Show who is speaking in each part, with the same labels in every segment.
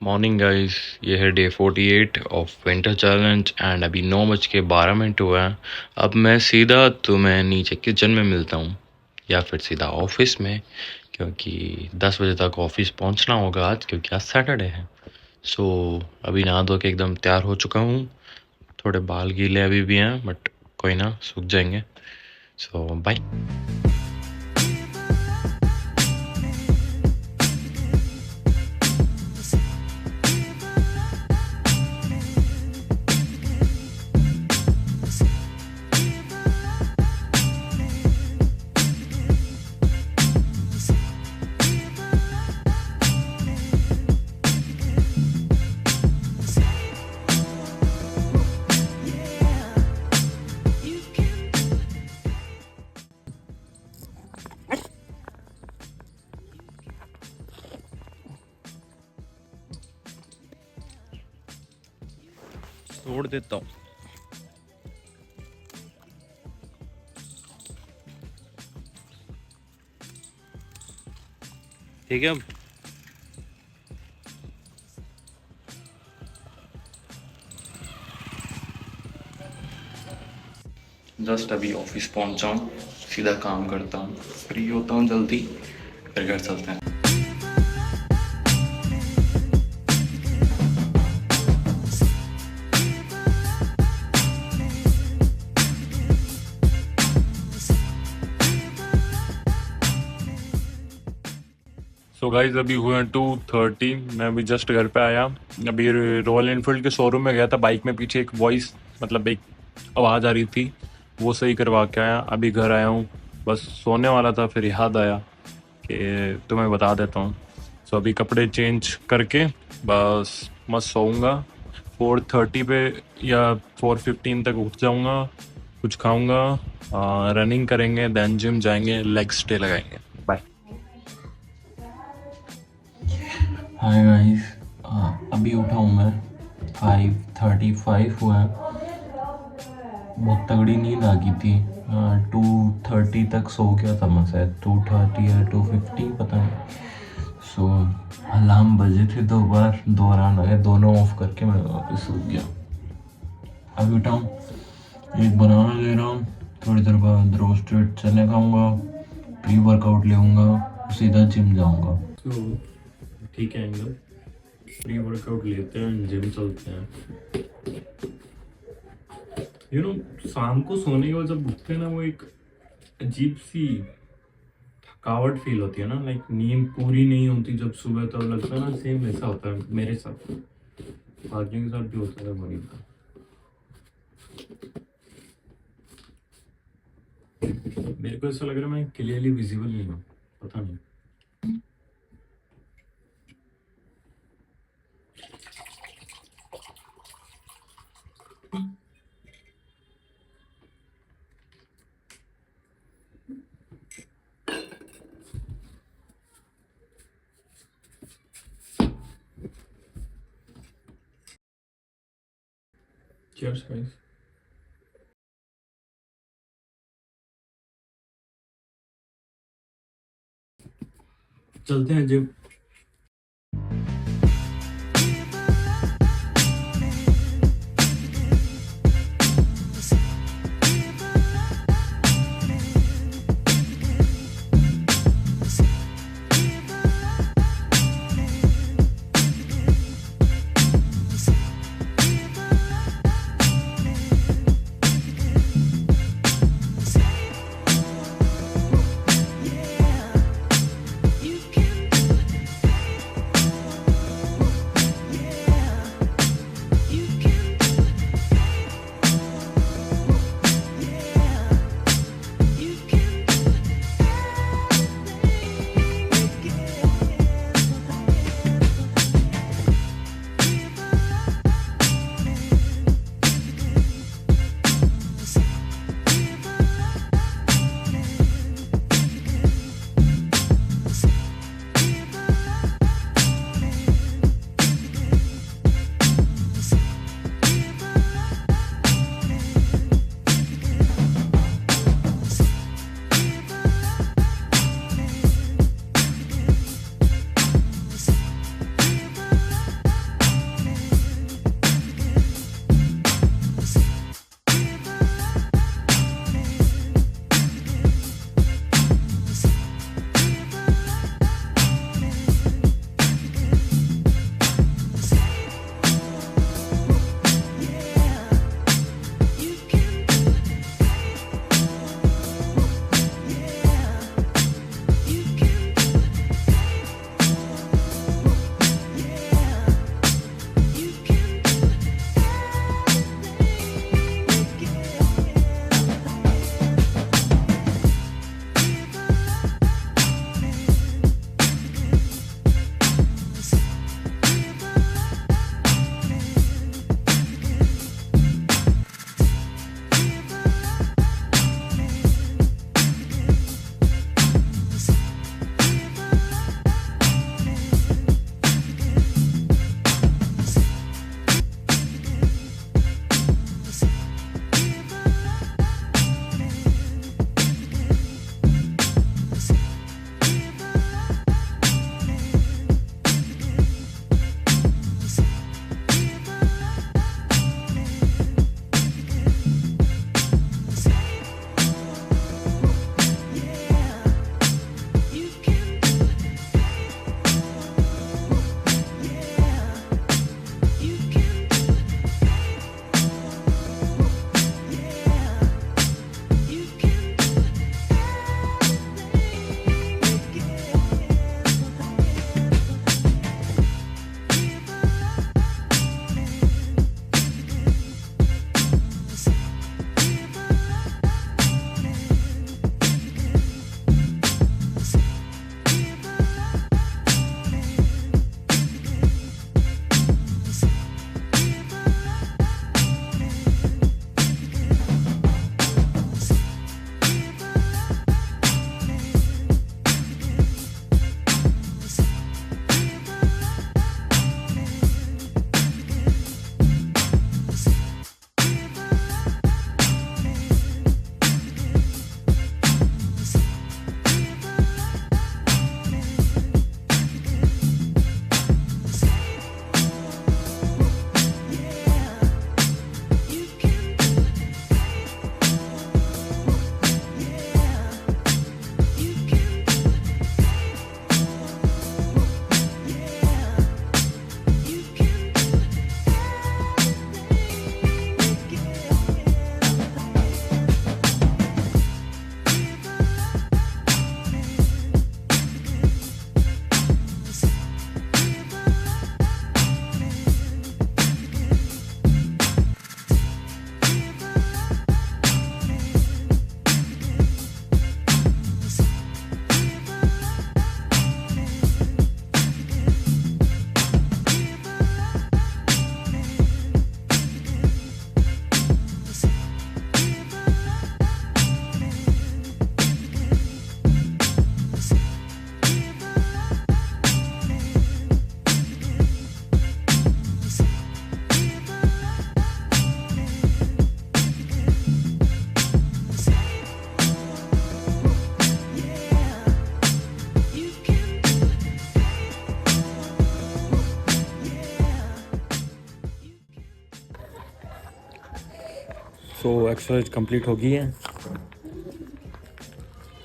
Speaker 1: Morning guys, ये है day 48 of winter challenge and अभी 9:12 हुआ है। अब मैं सीधा तुम्हें नीचे किचन में मिलता हूँ या फिर सीधा ऑफिस में, क्योंकि 10 बजे तक ऑफिस पहुँचना होगा आज, क्योंकि आज सैटरडे है। सो अभी नहा धो के एकदम तैयार हो चुका हूँ। थोड़े बाल गीले अभी भी हैं, बट कोई ना, सूख जाएंगे। सो बाय। तोड़ देता हूँ। ठीक है। अब जस्ट अभी ऑफिस पहुंचा हूँ, सीधा काम करता हूँ, फ्री होता हूँ जल्दी, फिर घर चलते हैं। सो गाइज अभी हुए हैं 2:30। मैं अभी जस्ट घर पे आया। अभी रॉयल एनफील्ड के शोरूम में गया था। बाइक में पीछे एक वॉइस, मतलब एक आवाज़ आ रही थी, वो सही करवा के आया। अभी घर आया हूँ, बस सोने वाला था, फिर याद आया कि तुम्हें बता देता हूँ। सो अभी कपड़े चेंज करके बस मस्त सोऊंगा। 4:30 पे या 4:15 तक उठ जाऊंगा, कुछ खाऊंगा, रनिंग करेंगे, देन जिम जाएंगे, लेग्स डे लगाएंगे। बाय। हाय गाइस, अभी उठा हूँ मैं। 5:35 हुआ है। बहुत तगड़ी नींद आ गई थी। 2:30 तक सो गया था मैं, शायद 2:30 या 2:50, पता नहीं। सो अलार्म बजे थे 2 बार, दोहरान आए, दोनों ऑफ करके मैं वापस सो गया। अभी उठा हूँ, एक बनाना ले रहा हूँ, थोड़ी देर बाद रोस्टेड चने खाऊंगा, प्री वर्कआउट लेऊंगा, सीधा जिम जाऊंगा। तो ठीक है, एंगल प्री वर्कआउट लेते हैं, जिम चलते हैं। शाम को सोने के बाद जब उठते हैं ना, वो एक अजीब सी थकावट फील होती है ना, लाइक नींद पूरी नहीं होती जब सुबह, तब लगता है ना। सेम वैसा होता है मेरे साथ, बाकियों के साथ भी होता है बड़ी। मेरे को ऐसा लग रहा है मैं क्लियरली विजिबल नहीं हूँ, पता नहीं। Cheers guys। चलते हैं जिम।
Speaker 2: सो एक्सरसाइज कंप्लीट हो गई है।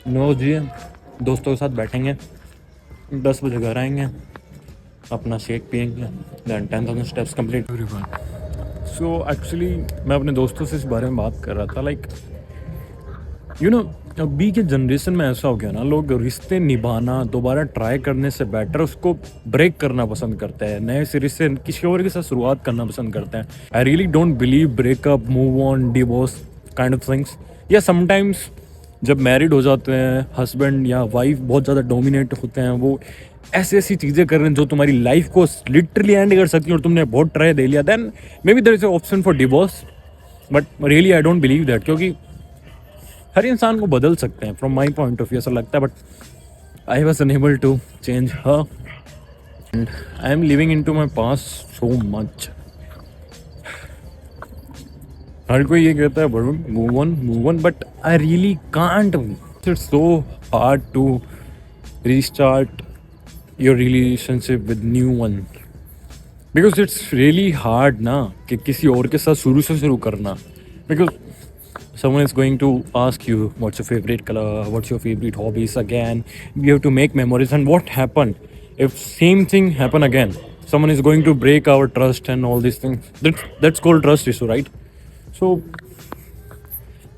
Speaker 2: 9 बजे दोस्तों के साथ बैठेंगे, 10 बजे घर आएंगे, अपना शेक पियेंगे, then 10,000 steps complete everyone. So actually मैं अपने दोस्तों से इस बारे में बात कर रहा था, लाइक यू नो अभी के जनरेशन में ऐसा हो गया ना, लोग रिश्ते निभाना दोबारा ट्राई करने से बेटर उसको ब्रेक करना पसंद करते हैं, नए सिरे से किसी और के साथ शुरुआत करना पसंद करते हैं। आई really don't believe breakup, move on, divorce kind of things. या समटाइम्स जब मैरिड हो जाते हैं हस्बैंड या वाइफ बहुत ज़्यादा डोमिनेट होते हैं, वो ऐसी ऐसी चीज़ें कर रहे हैं जो तुम्हारी लाइफ को लिटरली एंड कर सकती है और तुमने बहुत ट्राई दे लिया, then maybe there is option for divorce. But really I don't believe that, क्योंकि हर इंसान को बदल सकते हैं from my point of view ऐसा लगता है। But I was unable to change her and I am living in to my past so much. हर कोई ये कहता है Varun move on, but I really can't. It's so hard to restart your relationship with new one, because it's really hard ना कि किसी और के साथ शुरू से शुरू करना। Because someone is going to ask you what's your favorite color, what's your favorite hobbies again. You have to make memories, and what happened if same thing happen again? Someone is going to break our trust and all these things. That's called trust issue, right? So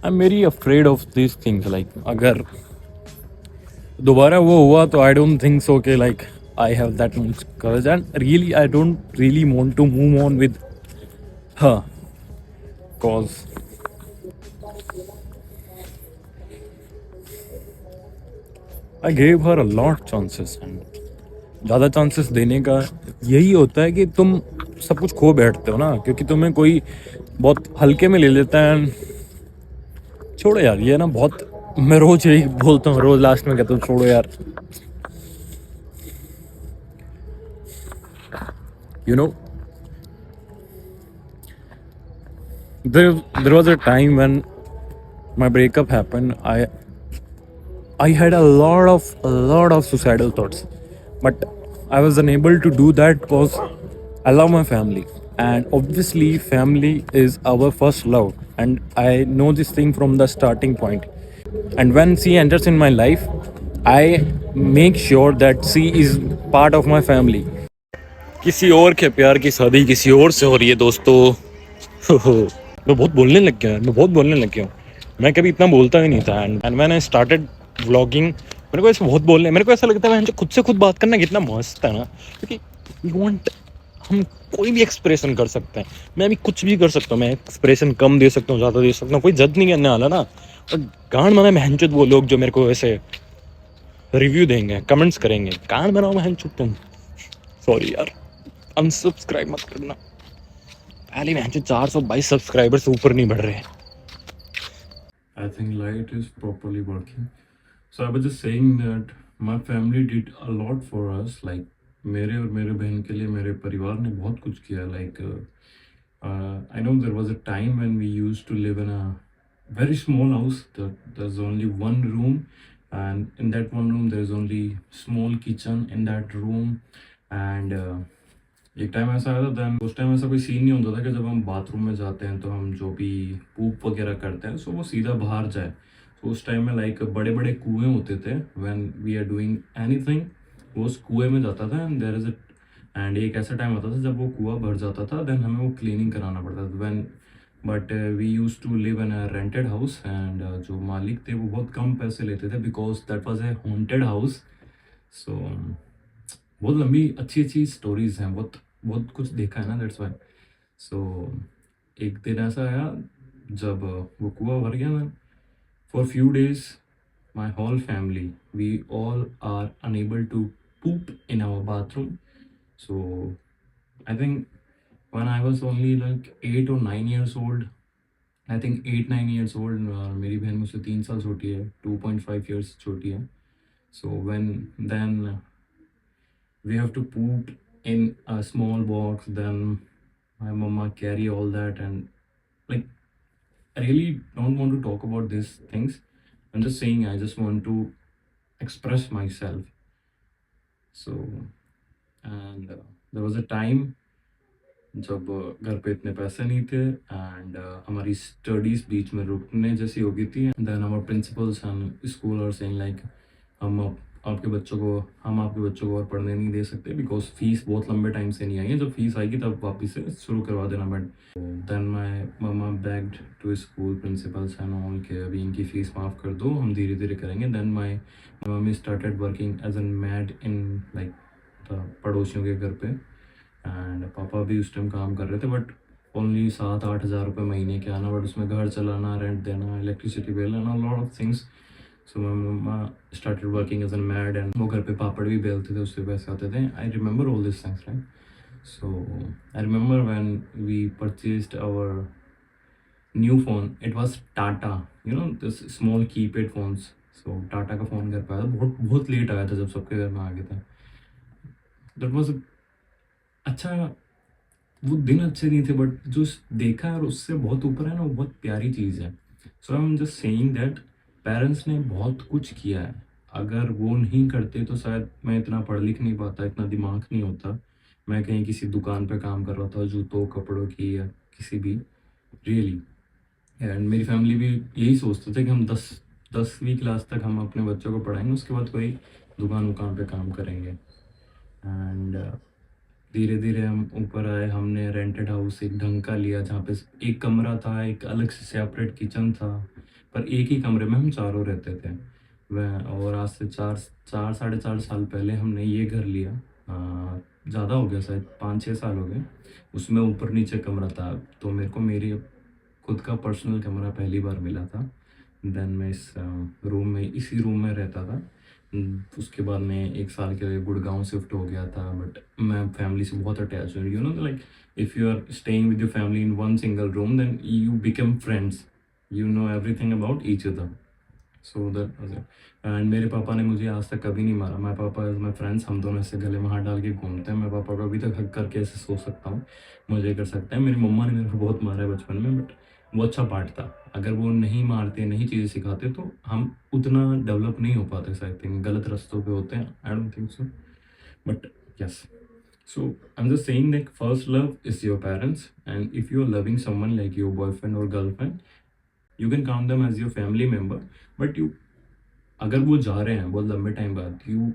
Speaker 2: I'm very afraid of these things. Like agar दोबारा वो हुआ तो I don't think so कि like I have that much courage, and really I don't really want to move on with her, cause I gave her a lot chances, and ज़्यादा chances देने का यही होता है कि तुम सब कुछ खो बैठते हो ना, क्योंकि तुम्हें कोई बहुत हल्के में ले लेता है। छोड़ो यार, ये ना बहुत, मैं रोज यही बोलता हूँ, रोज लास्ट में कहता हूँ छोड़ो यार। You know there was a time when my breakup happened. I had a lot of suicidal thoughts, but I was unable to do that because I love my family, and obviously family is our first love, and I know this thing from the starting point. And when she enters in my life, I make sure that she is part of my family. किसी और के प्यार की शादी किसी और से हो रही है दोस्तों। मैं बहुत बोलने लग गया, मैं बहुत बोलने लग गया हूँ। मैं कभी इतना बोलता ही नहीं था, and when I started vlogging, मेरे को ऐसे बहुत बोलने, मेरे को ऐसा लगता है खुद से खुद बात करना कितना मस्त है ना, क्योंकि यू वांट, हम कोई भी एक्सप्रेशन कर सकते हैं। मैं भी कुछ भी कर सकता हूँ, मैं एक्सप्रेशन कम दे सकता हूँ, ज़्यादा दे सकता हूँ, कोई जज नहीं करने वाला ना। और गांड माना महनचुद वो लोग जो मेरे को ऐसे रिव्यू देंगे, कमेंट्स करेंगे, गांड बनाओ महनचुद तुम। सॉरी यार, अनसब्सक्राइब मत करना। पहले महनचुद 422 सब्सक्राइबर से ऊपर नहीं बढ़ रहे।
Speaker 1: I think light is properly working. So I was just saying that my family did a lot for us. Like मेरे और मेरे बहन के लिए मेरे परिवार ने बहुत कुछ किया. Like I know there was a time when we used to live in a very small house. There's only one room, and in that one room there's only small kitchen in that room. And एक time ऐसा आया था, then उस time ऐसा कोई scene नहीं होता था कि जब हम बाथरूम में जाते हैं तो हम जो भी पूप वगैरह करते हैं सो वो सीधा बाहर जाए। तो उस टाइम में लाइक बड़े बड़े कुएं होते थे, when we are doing anything वो उस कुएं में जाता था। एंड देयर इज एंड एक ऐसा टाइम आता था जब वो कुआं भर जाता था, देन हमें वो क्लीनिंग कराना पड़ता था। When but we use to live in a rented house, and जो मालिक थे वो बहुत कम पैसे लेते थे because that was a haunted house. So बहुत लंबी अच्छी अच्छी स्टोरीज हैं, बहुत बहुत कुछ देखा है ना, दैट्स वाई। सो एक दिन ऐसा आया जब वो कुआं भर गया ना, for few days my whole family we all are unable to poop in our bathroom. So I think when I was only like 8 or 9 years old, I think 8 9 years old, मेरी बहन मुझसे 3 साल छोटी है, 2.5 years छोटी है। So when then we have to poop in a small box, then my mama carry all that, and like I really don't want to talk about these things. I'm just saying I just want to express myself. So and there was a time जब घर पे इतने पैसे नहीं थे and हमारी studies बीच में रुकने जैसी हो गई थी। देन हमारे प्रिंसिपल्स एंड स्कूल और सेइंग लाइक हम आपके बच्चों को हम आपके बच्चों को और पढ़ने नहीं दे सकते बिकॉज फीस बहुत लंबे टाइम से नहीं आई है। जब फीस आएगी तब वापस से शुरू करवा देना। But then my mama begged to school principals and all के अभी इनकी फ़ीस माफ़ कर दो, हम धीरे धीरे करेंगे। Then my mummy started working as an maid in like पड़ोसियों के घर पे एंड पापा भी उस टाइम काम कर रहे थे बट ओनली 7-8 हज़ार रुपये महीने के आना, बट उसमें घर चलाना, रेंट देना, electricity bill and lot of things. So my mamma started working as an maid and वो घर पे पापड़ भी बेलते थे, उससे पैसे आते थे। I remember all this things right. So I remember when we purchased our new phone, it was Tata, you know this small keypad phones. So Tata का फ़ोन घर पे आया था, बहुत बहुत लेट आया था, जब सबके घर में आ गया था। दैट वाज अच्छा, वो दिन अच्छे नहीं थे बट जो देखा है और उससे बहुत ऊपर है ना, वो बहुत प्यारी चीज़ है। So I am just saying that parents ने बहुत कुछ किया है। अगर वो नहीं करते तो शायद मैं इतना पढ़ लिख नहीं पाता, इतना दिमाग नहीं होता। मैं कहीं किसी दुकान पे काम कर रहा था, जूतों कपड़ों की या किसी भी, रियली। एंड मेरी फैमिली भी यही सोचते थे कि हम 10वीं क्लास तक हम अपने बच्चों को पढ़ाएंगे, उसके बाद कोई दुकान वुकान पे काम करेंगे। एंड धीरे धीरे हम ऊपर आए, हमने रेंटेड हाउस एक ढंग का लिया जहाँ पे एक कमरा था, एक अलग से सेपरेट किचन था, पर एक ही कमरे में हम चारों रहते थे। वह और आज से 4-4.5 साल पहले हमने ये घर लिया। ज़्यादा हो गया, शायद 5-6 साल हो गए। उसमें ऊपर नीचे कमरा था, तो मेरे को मेरी खुद का पर्सनल कमरा पहली बार मिला था। देन मैं इस इसी रूम में रहता था। उसके बाद मैं 1 साल के लिए गुड़गांव शिफ्ट हो गया था, बट मैं फैमिली से बहुत अटैच हूँ, you know like if you are staying with your family in one single room then you become friends, you know everything about each other. So that and मेरे पापा ने मुझे आज तक कभी नहीं मारा। माई पापा इज़ माई फ्रेंड्स, हम दोनों ऐसे गले में हाथ डाल के घूमते हैं। मैं पापा को अभी तक हक करके ऐसे सो सकता हूँ, मुझे कर सकते हैं। मेरी मम्मा ने मेरे को बहुत मारा है बचपन में, बट वो अच्छा पार्ट था। अगर वो नहीं मारते, नहीं चीज़ें सिखाते तो हम उतना डेवलप नहीं हो पाते। सो आई थिंक गलत रास्तों पे होते हैं, I don't think so, but yes. So I'm just saying that first love is your parents, and if you're loving someone like your boyfriend or girlfriend, you can count them as your family member, but you अगर वो जा रहे हैं बहुत लंबे time बाद, you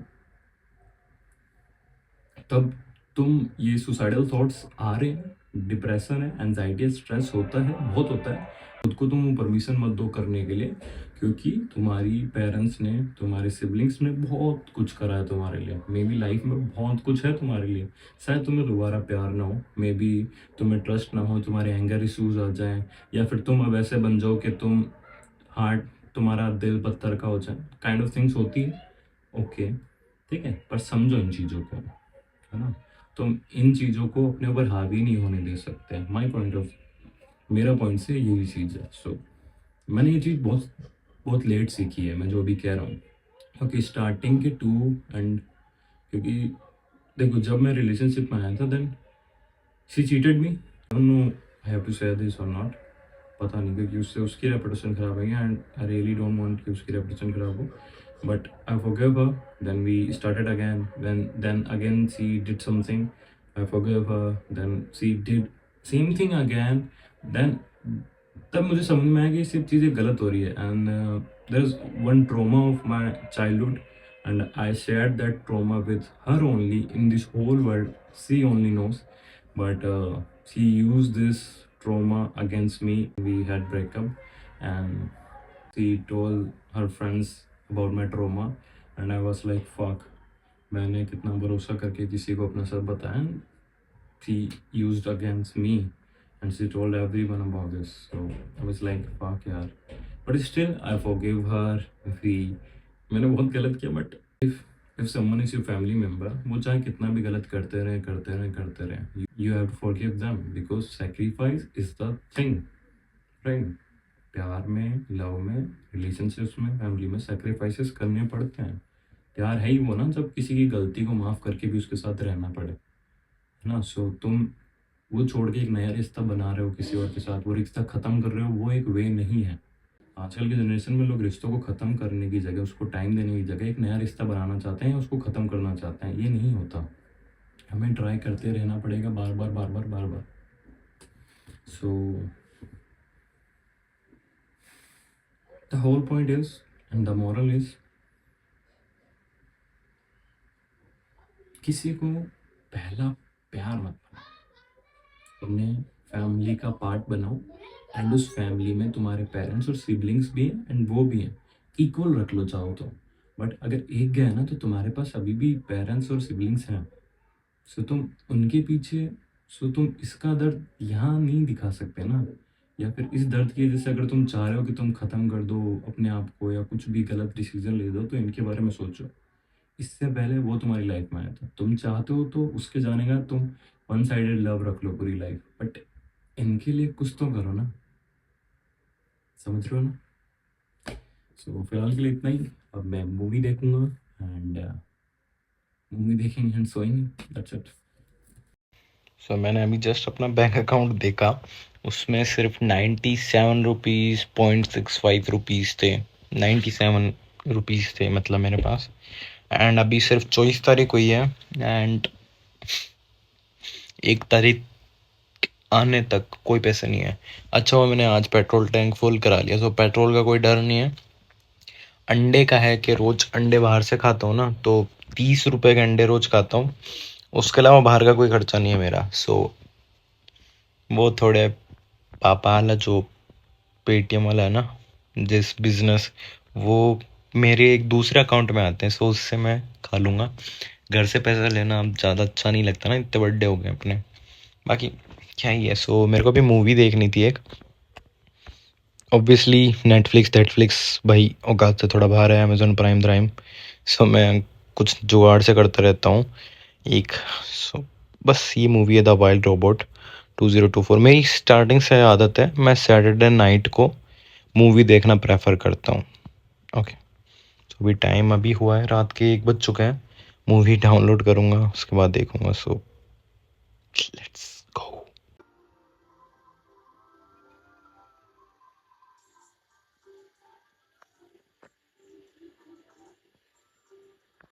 Speaker 1: तब तुम ये सुसाइडल थॉट्स आ रहे हैं, डिप्रेशन है, एनजाइटी, स्ट्रेस होता है, बहुत होता है। खुद को तुम परमिशन मत दो करने के लिए, क्योंकि तुम्हारी पेरेंट्स ने, तुम्हारे सिबलिंग्स ने बहुत कुछ करा है तुम्हारे लिए। मे बी लाइफ में बहुत कुछ है तुम्हारे लिए, शायद तुम्हें दोबारा प्यार ना हो, मे बी तुम्हें ट्रस्ट ना हो, तुम्हारे एंगर इशूज आ जाएं, या फिर तुम अब ऐसे बन जाओ कि हार्ट तुम्हारा दिल पत्थर का हो जाए, काइंड ऑफ थिंग्स होती है। ओके, ठीक है, पर समझो इन चीज़ों को, है ना। तुम इन चीज़ों को अपने ऊपर हावी नहीं होने दे सकते। मेरा पॉइंट से यही चीज़ है। सो मैंने ये चीज़ बहुत बहुत लेट सीखी है, मैं जो अभी कह रहा हूँ, क्योंकि स्टार्टिंग के क्योंकि देखो, जब मैं रिलेशनशिप में आया था then she cheated me, don't know I have to say this और नॉट, पता नहीं, क्योंकि उससे उसकी रेपुटेशन खराब है and I really don't want कि उसकी रेपुटेशन खराब हो। But I forgave her. Then we started again. Then again she did something. I forgave her. Then she did same thing again. Then तब मुझे समझ में आया कि सब चीज़ें गलत हो रही है। And there is one trauma of my childhood, and I shared that trauma with her only in this whole world. She only knows, but she used this trauma against me. We had breakup, and she told her friends about my trauma, and I was like fuck, मैंने कितना भरोसा करके किसी को अपना सब बताया, she used against me and she told everyone about this. So I was like fuck यार, but still I forgive her। मैंने बहुत गलत किया, but if someone is your family member, वो चाहे कितना भी गलत करते रहे, you have to forgive them because sacrifice is the thing, right? प्यार में, लव में, रिलेशनशिप्स में, फैमिली में सैक्रिफाइसेस करने पड़ते हैं। प्यार है ही वो ना, जब किसी की गलती को माफ़ करके भी उसके साथ रहना पड़े, है ना। सो तुम वो छोड़ के एक नया रिश्ता बना रहे हो किसी और के साथ, वो रिश्ता ख़त्म कर रहे हो, वो एक वे नहीं है। आजकल की जनरेशन में लोग रिश्तों को ख़त्म करने की जगह, उसको टाइम देने की जगह एक नया रिश्ता बनाना चाहते हैं, उसको ख़त्म करना चाहते हैं। ये नहीं होता, हमें ट्राई करते रहना पड़ेगा बार बार बार बार बार बार. So the whole point is and the moral is, किसी को पहला प्यार मत बनाओ, उन्हें फैमिली का पार्ट बनाओ. एंड उस फैमिली में तुम्हारे पेरेंट्स और सिबलिंग्स भी हैं एंड वो भी हैं, इक्वल रख लो चाहो तो. बट अगर एक गया ना तो तुम्हारे पास अभी भी पेरेंट्स और सिबलिंग्स हैं. सो तुम उनके पीछे, सो तुम इसका दर्द यहाँ नहीं दिखा सकते ना. या फिर इस दर्द की वजह से अगर तुम चाह रहे हो कि तुम ख़त्म कर दो अपने आप को या कुछ भी गलत डिसीजन ले दो, तो इनके बारे में सोचो. इससे पहले वो तुम्हारी लाइफ में आया था, तुम चाहते हो तो उसके जाने का तुम वन साइडेड लव रख लो पूरी लाइफ, बट इनके लिए कुछ तो करो ना. समझ रहे हो ना. सो फिलहाल के लिए इतना ही. अब मैं मूवी देखूंगा एंड मूवी देखेंगे एंड सोएंगे. That's it. सो मैंने अभी जस्ट अपना बैंक अकाउंट देखा, उसमें सिर्फ 97.65 रुपीज़ थे. 97 रुपीज़ थे मतलब मेरे पास. एंड अभी सिर्फ 24 तारीख हुई है एंड 1 तारीख आने तक कोई पैसे नहीं है. अच्छा हुआ मैंने आज पेट्रोल टैंक फुल करा लिया, सो पेट्रोल का कोई डर नहीं है. अंडे का है कि रोज़ अंडे बाहर से खाता हूँ ना, तो 30 रुपए के अंडे रोज़ खाता हूँ. उसके अलावा बाहर का कोई खर्चा नहीं है मेरा. सो वो थोड़े पापा वाला जो पेटीएम वाला है ना, जिस बिजनेस, वो मेरे एक दूसरे अकाउंट में आते हैं, सो उससे मैं खा लूँगा. घर से पैसा लेना अब ज़्यादा अच्छा नहीं लगता ना, इतने बड़े हो गए अपने. बाकी क्या ही है. सो मेरे को भी मूवी देखनी थी एक. ऑब्वियसली नेटफ्लिक्स भाई औकात से थोड़ा बाहर है, अमेजोन प्राइम. सो मैं कुछ जुगाड़ से करता रहता हूँ एक. सो बस ये मूवी है द वाइल्ड रोबोट 2024. मेरी स्टार्टिंग से आदत है, मैं सैटरडे नाइट को मूवी देखना प्रेफर करता हूँ. ओके, तो अभी टाइम अभी हुआ है, रात के 1 बज चुके हैं. मूवी डाउनलोड करूँगा, उसके बाद देखूँगा. So let's